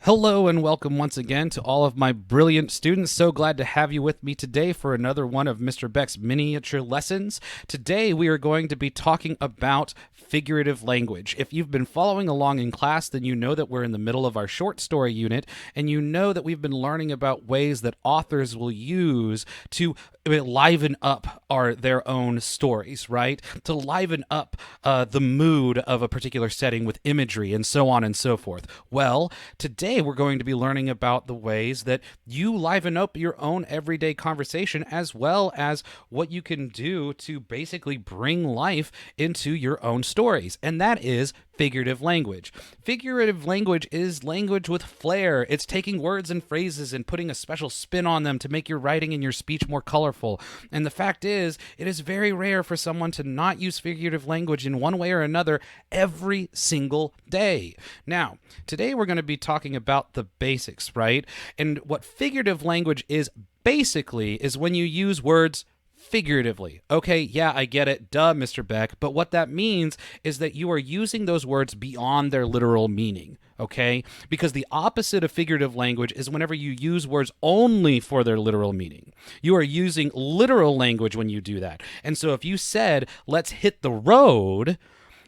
Hello and welcome once again to all of my brilliant students. So glad to have you with me today for another one of Mr. Beck's miniature lessons. Today we are going to be talking about figurative language. If you've been following along in class, then you know that we're in the middle of our short story unit, and you know that we've been learning about ways that authors will use to liven up their own stories, right? To liven up the mood of a particular setting with imagery and so on and so forth. Well, today we're going to be learning about the ways that you liven up your own everyday conversation, as well as what you can do to basically bring life into your own stories, and that is figurative language. Figurative language is language with flair. It's taking words and phrases and putting a special spin on them to make your writing and your speech more colorful. And the fact is, it is very rare for someone to not use figurative language in one way or another every single day. Now, today we're going to be talking about the basics, right? And what figurative language is basically is when you use words figuratively. Okay, yeah, I get it. Duh, Mr. Beck. But what that means is that you are using those words beyond their literal meaning. Okay? Because the opposite of figurative language is whenever you use words only for their literal meaning. You are using literal language when you do that. And so if you said, let's hit the road,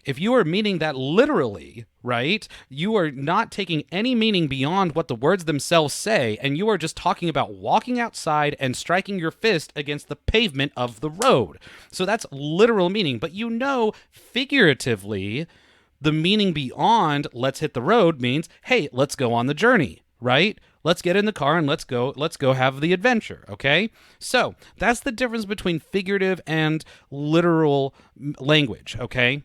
if you are meaning that literally, right, you are not taking any meaning beyond what the words themselves say, and you are just talking about walking outside and striking your fist against the pavement of the road. So that's literal meaning. But you know, figuratively, the meaning beyond let's hit the road means, hey, let's go on the journey, right? Let's get in the car and let's go have the adventure, okay? So that's the difference between figurative and literal language, okay?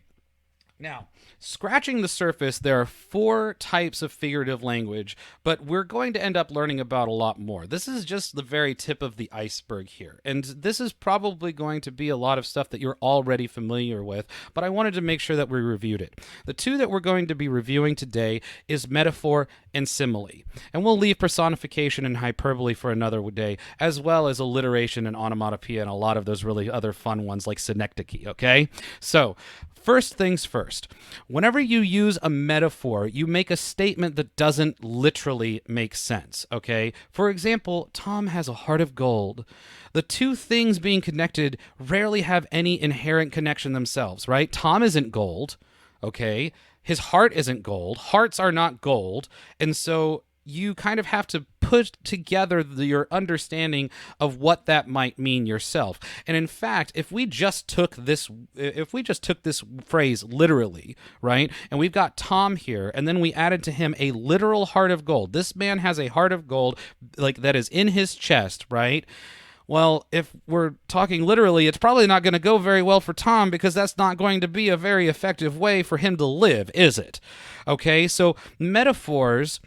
Now, scratching the surface, there are 4 types of figurative language, but we're going to end up learning about a lot more. This is just the very tip of the iceberg here, and this is probably going to be a lot of stuff that you're already familiar with, but I wanted to make sure that we reviewed it. The 2 that we're going to be reviewing today is metaphor and simile, and we'll leave personification and hyperbole for another day, as well as alliteration and onomatopoeia and a lot of those really other fun ones like synecdoche, okay? So, first things first, whenever you use a metaphor, you make a statement that doesn't literally make sense, okay? For example, Tom has a heart of gold. The 2 things being connected rarely have any inherent connection themselves, right? Tom isn't gold, okay? His heart isn't gold. Hearts are not gold. And so you kind of have to put together your understanding of what that might mean yourself. And in fact, if we just took this phrase literally, right? And we've got Tom here, and then we added to him a literal heart of gold. This man has a heart of gold, like that is in his chest, right? Well, if we're talking literally, it's probably not going to go very well for Tom, because that's not going to be a very effective way for him to live, is it? Okay, so metaphors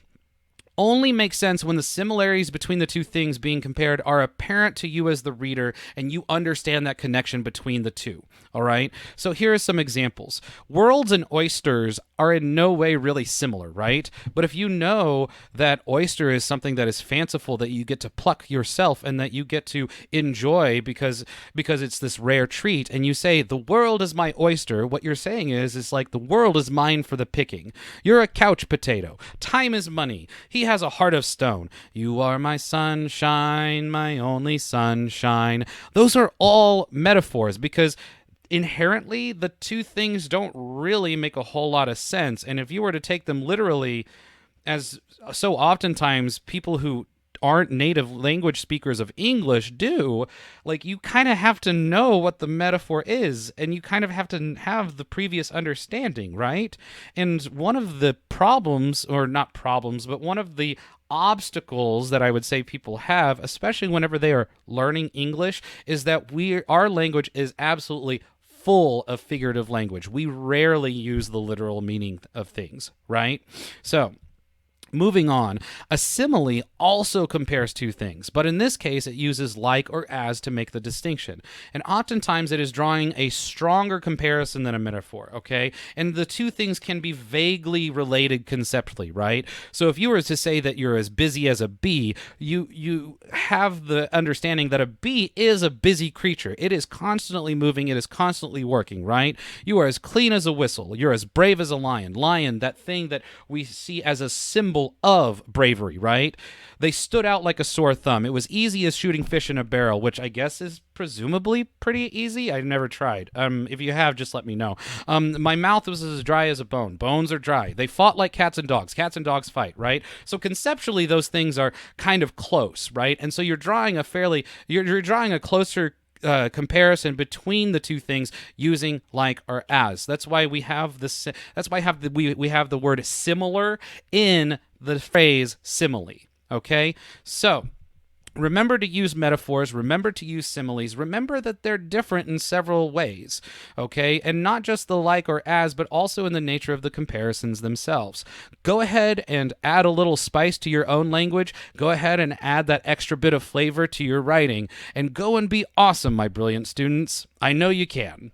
only makes sense when the similarities between the 2 things being compared are apparent to you as the reader, and you understand that connection between the 2. All right? So here are some examples. Worlds and oysters are in no way really similar, right? But if you know that oyster is something that is fanciful, that you get to pluck yourself and that you get to enjoy because it's this rare treat, and you say, the world is my oyster, what you're saying is like, the world is mine for the picking. You're a couch potato. Time is money. He has a heart of stone. You are my sunshine, my only sunshine. Those are all metaphors, because inherently the 2 things don't really make a whole lot of sense. And if you were to take them literally, as so oftentimes people who aren't native language speakers of English do, like, you kind of have to know what the metaphor is, and you kind of have to have the previous understanding, right? And one of the problems, or not problems, but one of the obstacles that I would say people have, especially whenever they are learning English, is that our language is absolutely full of figurative language. We rarely use the literal meaning of things, right? So, moving on, a simile also compares 2 things, but in this case it uses like or as to make the distinction. And oftentimes it is drawing a stronger comparison than a metaphor, okay? And the 2 things can be vaguely related conceptually, right? So if you were to say that you're as busy as a bee, you have the understanding that a bee is a busy creature. It is constantly moving, it is constantly working, right? You are as clean as a whistle. You're as brave as a lion. Lion, that thing that we see as a symbol symbol of bravery, right? They stood out like a sore thumb. It was easy as shooting fish in a barrel, which I guess is presumably pretty easy. I've never tried. If you have, just let me know. My mouth was as dry as a bone. Bones are dry. They fought like cats and dogs. Cats and dogs fight, right? So conceptually, those things are kind of close, right? And so you're drawing a closer comparison between the two things using like or as. That's why we have this. That's why we have the word similar in the phrase simile. Okay, so remember to use metaphors, remember to use similes, remember that they're different in several ways, okay? And not just the like or as, but also in the nature of the comparisons themselves. Go ahead and add a little spice to your own language. Go ahead and add that extra bit of flavor to your writing, and go and be awesome, my brilliant students. I know you can.